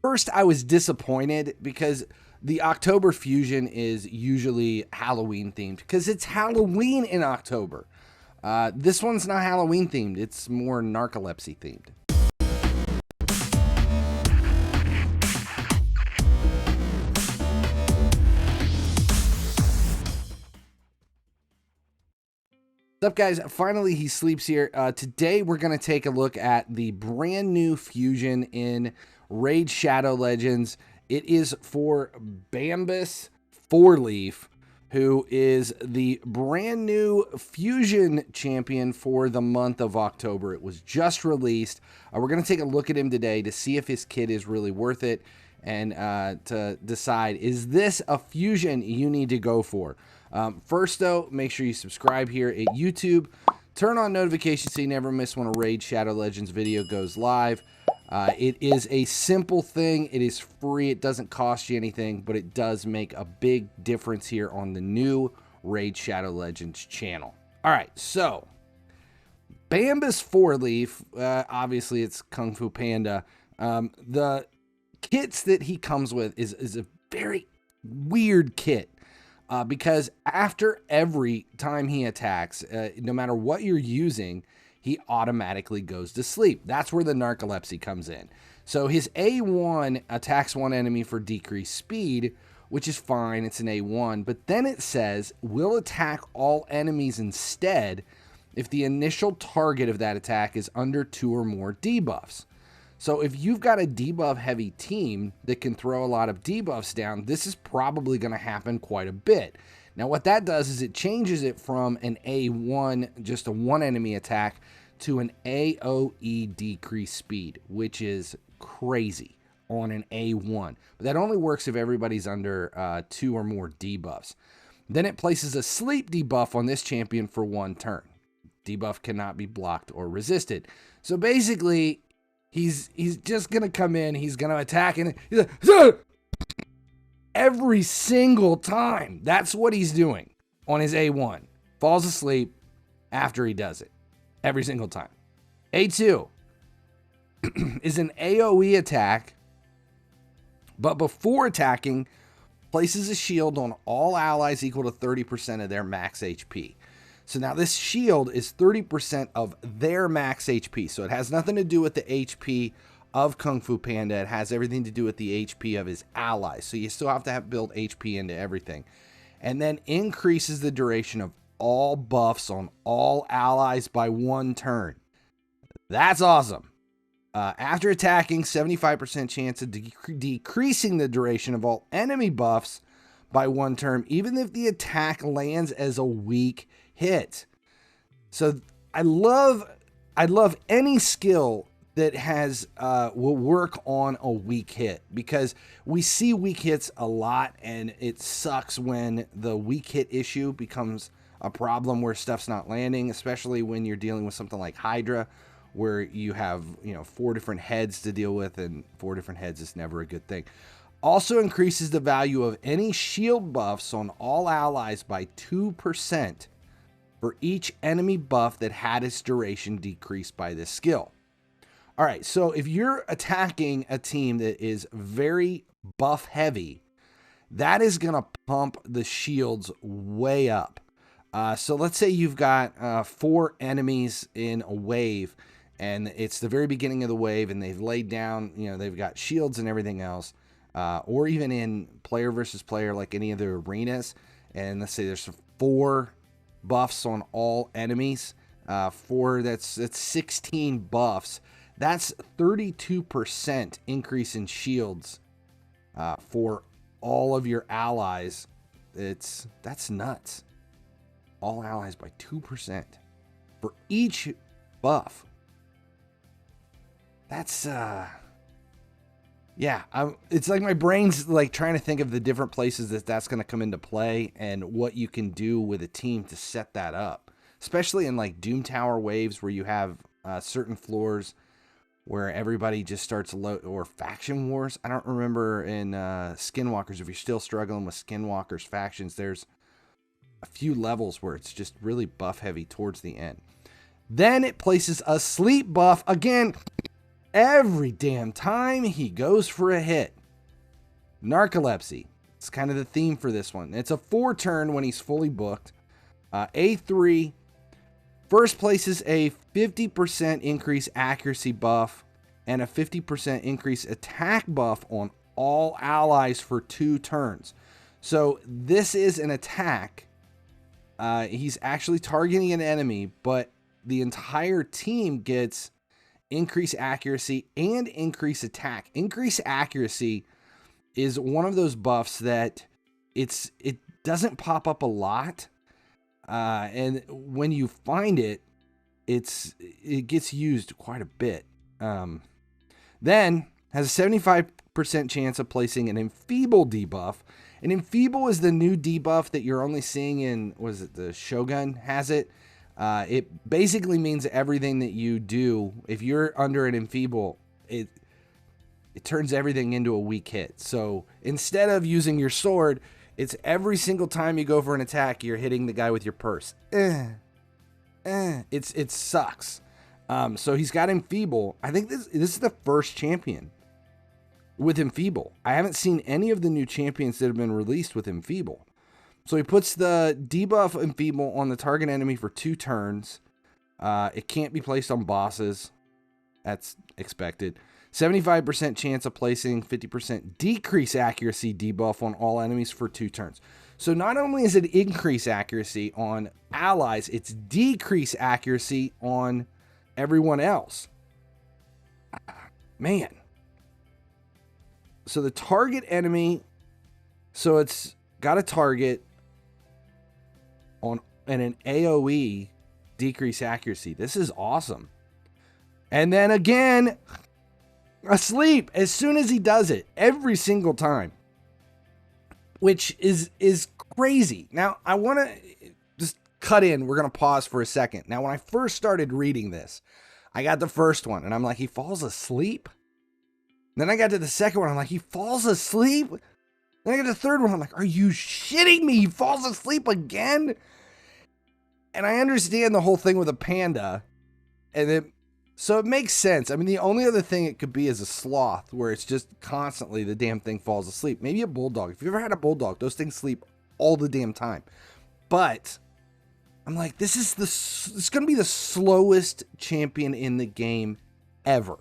First, I was disappointed because the October fusion is usually Halloween themed because it's Halloween in October. This one's not Halloween themed, it's more narcolepsy themed. What's up, guys? Finally, he sleeps here. Today, we're going to take a look at the brand new fusion in Raid Shadow Legends. It is for Bambus Fourleaf, who is the brand new fusion champion for the month of October. It was just released. We're going to take a look at him today to see if his kit is really worth it and to decide, is this a fusion you need to go for? First, though, make sure you subscribe here at YouTube. Turn on notifications so you never miss when a Raid Shadow Legends video goes live. It is a simple thing. It is free. It doesn't cost you anything, but it does make a big difference here on the new Raid Shadow Legends channel. All right, so Bambus Fourleaf, obviously it's Kung Fu Panda. The kits that he comes with is a very weird kit. Because after every time he attacks, no matter what you're using, he automatically goes to sleep. That's where the narcolepsy comes in. So his A1 attacks one enemy for decreased speed, which is fine. It's an A1. But then it says, will attack all enemies instead if the initial target of that attack is under 2 or more debuffs. So if you've got a debuff heavy team that can throw a lot of debuffs down, this is probably going to happen quite a bit. Now what that does is it changes it from an A1, just a one enemy attack, to an AOE decreased speed, which is crazy on an A1. But that only works if everybody's under 2 or more debuffs. Then it places a sleep debuff on this champion for 1 turn. Debuff cannot be blocked or resisted. So basically, He's just going to come in, he's going to attack, and he's like, every single time. That's what he's doing on his A1. Falls asleep after he does it. Every single time. A2 is an AoE attack, but before attacking, places a shield on all allies equal to 30% of their max HP. So now this shield is 30% of their max HP. So it has nothing to do with the HP of Kung Fu Panda. It has everything to do with the HP of his allies. So you still have to build HP into everything. And then increases the duration of all buffs on all allies by 1 turn. That's awesome. After attacking, 75% chance of decreasing the duration of all enemy buffs by 1 turn, even if the attack lands as a weak hit. So I love any skill that has will work on a weak hit, because we see weak hits a lot, and it sucks when the weak hit issue becomes a problem where stuff's not landing, especially when you're dealing with something like HYDRA, where you have 4 different heads to deal with, and 4 different heads is never a good thing. Also increases the value of any shield buffs on all allies by 2% for each enemy buff that had its duration decreased by this skill. All right, so if you're attacking a team that is very buff heavy, that is going to pump the shields way up. So let's say you've got 4 enemies in a wave, and it's the very beginning of the wave, and they've laid down, they've got shields and everything else. Or even in player versus player, like any of the arenas, and let's say there's 4 buffs on all enemies, that's 16 buffs. That's 32% increase in shields for all of your allies. That's nuts. All allies by 2% for each buff. That's yeah, it's like my brain's like trying to think of the different places that's going to come into play and what you can do with a team to set that up. Especially in like Doom Tower waves where you have certain floors where everybody just starts low, or faction wars. I don't remember in Skinwalkers, if you're still struggling with Skinwalkers factions, there's a few levels where it's just really buff heavy towards the end. Then it places a sleep buff again. every damn time he goes for a hit. Narcolepsy. It's kind of the theme for this one. It's a 4-turn when he's fully booked. A3. First place is a 50% increase accuracy buff and a 50% increase attack buff on all allies for 2 turns. So this is an attack. He's actually targeting an enemy, but the entire team gets increased accuracy and increased attack. Increased accuracy is one of those buffs that it doesn't pop up a lot. And when you find it, it gets used quite a bit. Then has a 75% chance of placing an Enfeeble debuff. An Enfeeble is the new debuff that you're only seeing in, was it the Shogun has it? It basically means everything that you do, if you're under an Enfeeble, it turns everything into a weak hit. So instead of using your sword, it's every single time you go for an attack, you're hitting the guy with your purse. It sucks. So he's got Enfeeble. I think this is the first champion with Enfeeble. I haven't seen any of the new champions that have been released with Enfeeble. So he puts the debuff Enfeeble on the target enemy for 2 turns. It can't be placed on bosses. That's expected. 75% chance of placing 50% decrease accuracy debuff on all enemies for 2 turns. So not only is it increase accuracy on allies, it's decrease accuracy on everyone else. Man. So the target enemy, so it's got a target on and an AoE decrease accuracy. This is awesome. And then again, asleep as soon as he does it, every single time, which is crazy. Now I want to just cut in. We're going to pause for a second. Now, when I first started reading this, I got the first one and I'm like, he falls asleep. Then I got to the second one. I'm like, he falls asleep. Then I got to the third one. I'm like, are you shitting me? He falls asleep again. And I understand the whole thing with a panda, and so it makes sense. I mean, the only other thing it could be is a sloth, where it's just constantly the damn thing falls asleep. Maybe a bulldog. If you've ever had a bulldog, those things sleep all the damn time. But I'm like, this is going to be the slowest champion in the game ever,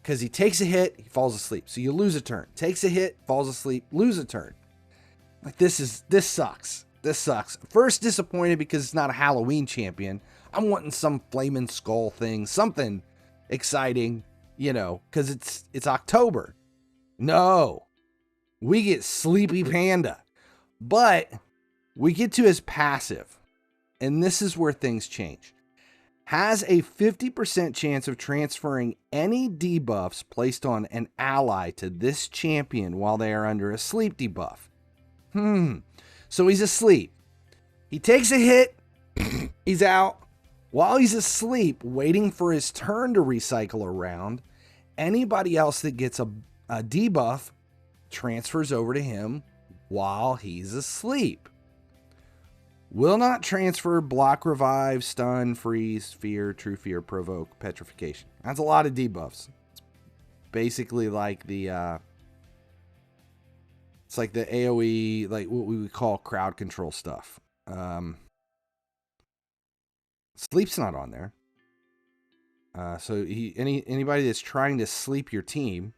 because he takes a hit, he falls asleep. So you lose a turn. Takes a hit, falls asleep, lose a turn. Like this sucks. This sucks. First, disappointed because it's not a Halloween champion. I'm wanting some flaming skull thing, something exciting, you know, because it's October. No, we get Sleepy Panda, but we get to his passive, and this is where things change. Has a 50% chance of transferring any debuffs placed on an ally to this champion while they are under a sleep debuff. So he's asleep. He takes a hit. He's out. While he's asleep, waiting for his turn to recycle around, anybody else that gets a debuff transfers over to him while he's asleep. Will not transfer, block, revive, stun, freeze, fear, true fear, provoke, petrification. That's a lot of debuffs. It's basically like the it's like the AoE, like what we would call crowd control stuff. Sleep's not on there. So anybody that's trying to sleep your team,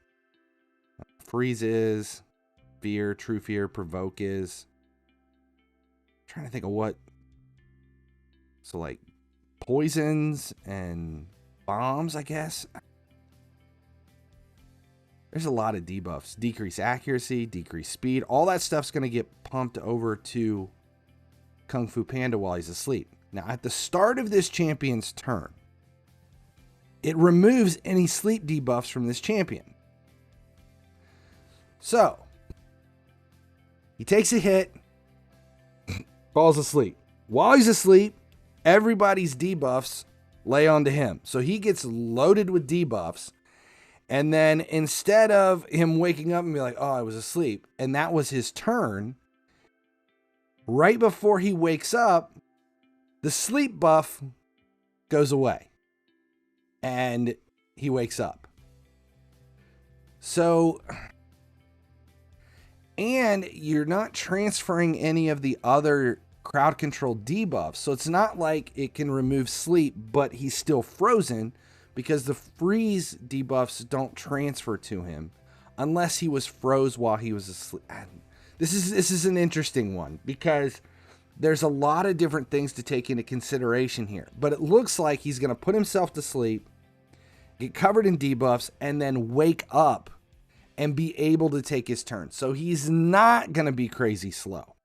freeze is, fear, true fear, provoke is. I'm trying to think of what. So like poisons and bombs, I guess. There's a lot of debuffs. Decrease accuracy, decrease speed. All that stuff's going to get pumped over to Kung Fu Panda while he's asleep. Now, at the start of this champion's turn, it removes any sleep debuffs from this champion. So, he takes a hit, falls asleep. While he's asleep, everybody's debuffs lay onto him. So he gets loaded with debuffs. And then instead of him waking up and be like, oh, I was asleep, and that was his turn, right before he wakes up, the sleep buff goes away. And he wakes up. So, and you're not transferring any of the other crowd control debuffs. So it's not like it can remove sleep, but he's still frozen because the freeze debuffs don't transfer to him unless he was froze while he was asleep. This is an interesting one because there's a lot of different things to take into consideration here. But it looks like he's going to put himself to sleep, get covered in debuffs, and then wake up and be able to take his turn. So he's not going to be crazy slow.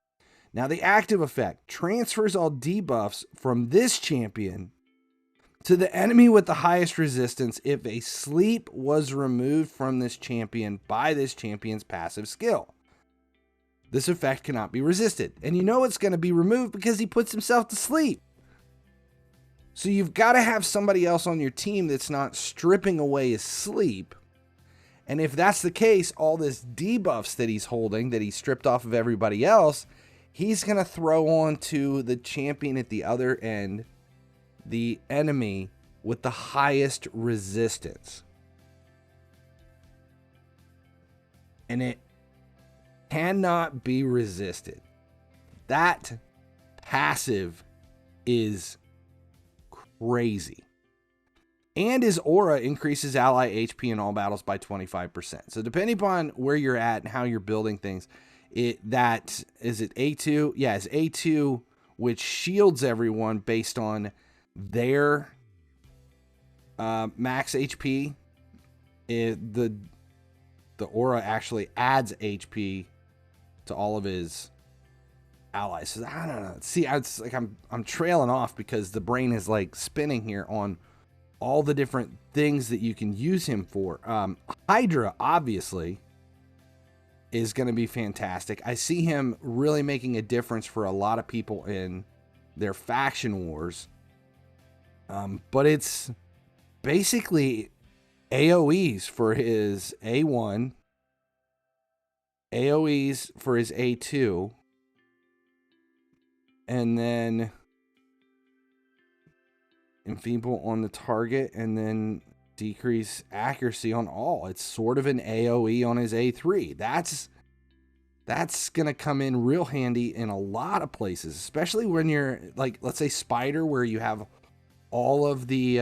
Now, the active effect transfers all debuffs from this champion to the enemy with the highest resistance if a sleep was removed from this champion by this champion's passive skill. This effect cannot be resisted. And you know it's going to be removed because he puts himself to sleep. So you've got to have somebody else on your team that's not stripping away his sleep. And if that's the case, all this debuffs that he's holding, that he stripped off of everybody else, he's going to throw on to the champion at the other end, the enemy with the highest resistance. And it cannot be resisted. That passive is crazy. And his aura increases ally HP in all battles by 25%. So depending upon where you're at and how you're building things, is it A2? Yeah, it's A2, which shields everyone based on their max HP. The aura actually adds HP to all of his allies. So I don't know. See, it's like I'm trailing off because the brain is like spinning here on all the different things that you can use him for. HYDRA obviously is going to be fantastic. I see him really making a difference for a lot of people in their faction wars. But it's basically AoEs for his A1, AoEs for his A2, and then enfeeble on the target, and then decrease accuracy on all. It's sort of an AoE on his A3. That's going to come in real handy in a lot of places, especially when you're like, let's say Spider, where you have all of the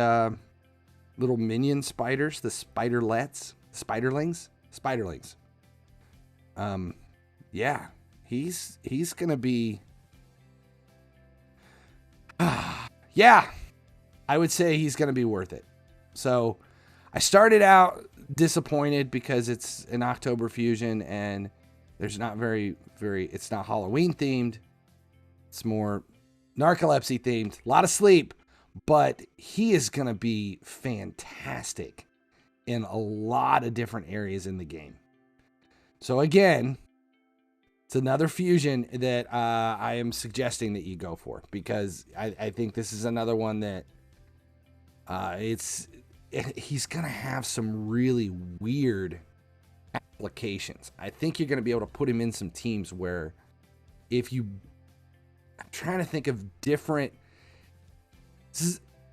little minion spiders, the spiderlings. Yeah, he's going to be, yeah, I would say he's going to be worth it. So I started out disappointed because it's an October fusion and there's not it's not Halloween themed. It's more narcolepsy themed, a lot of sleep, but he is going to be fantastic in a lot of different areas in the game. So again, it's another fusion that I am suggesting that you go for, because I think this is another one that he's going to have some really weird applications. I think you're going to be able to put him in some teams where I'm trying to think of different,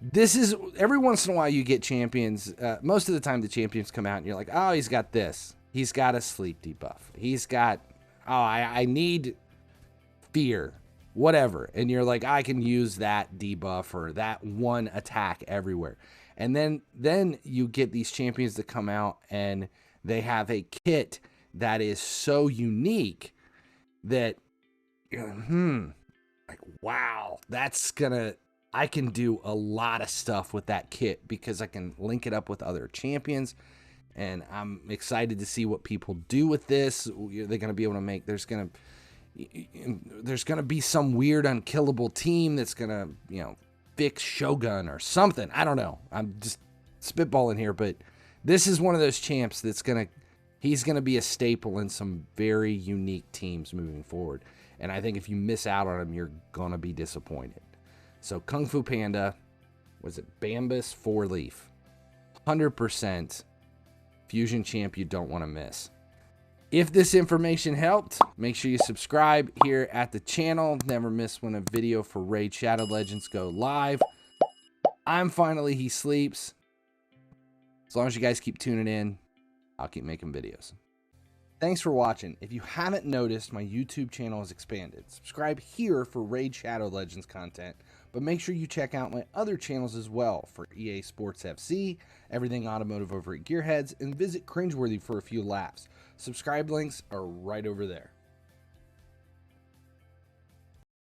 this is every once in a while you get champions. Most of the time the champions come out and you're like, oh, he's got this. He's got a sleep debuff. He's got, I need fear, whatever. And you're like, I can use that debuff or that one attack everywhere. And then you get these champions that come out and they have a kit that is so unique that you're like, wow, I can do a lot of stuff with that kit because I can link it up with other champions. And I'm excited to see what people do with this. They're going to be able to make, there's going to be some weird unkillable team that's going to, fix Shogun or something. I don't know. I'm just spitballing here, but this is one of those champs that's he's going to be a staple in some very unique teams moving forward. And I think if you miss out on him, you're going to be disappointed. So Kung Fu Panda, was it Bambus Fourleaf? 100% fusion champ you don't want to miss. If this information helped, make sure you subscribe here at the channel. Never miss when a video for Raid Shadow Legends go live. I'm finally He Sleeps. As long as you guys keep tuning in, I'll keep making videos. Thanks for watching. If you haven't noticed, my YouTube channel has expanded. Subscribe here for Raid Shadow Legends content, but make sure you check out my other channels as well for EA Sports FC, everything automotive over at Gearheads, and visit Cringeworthy for a few laughs. Subscribe links are right over there.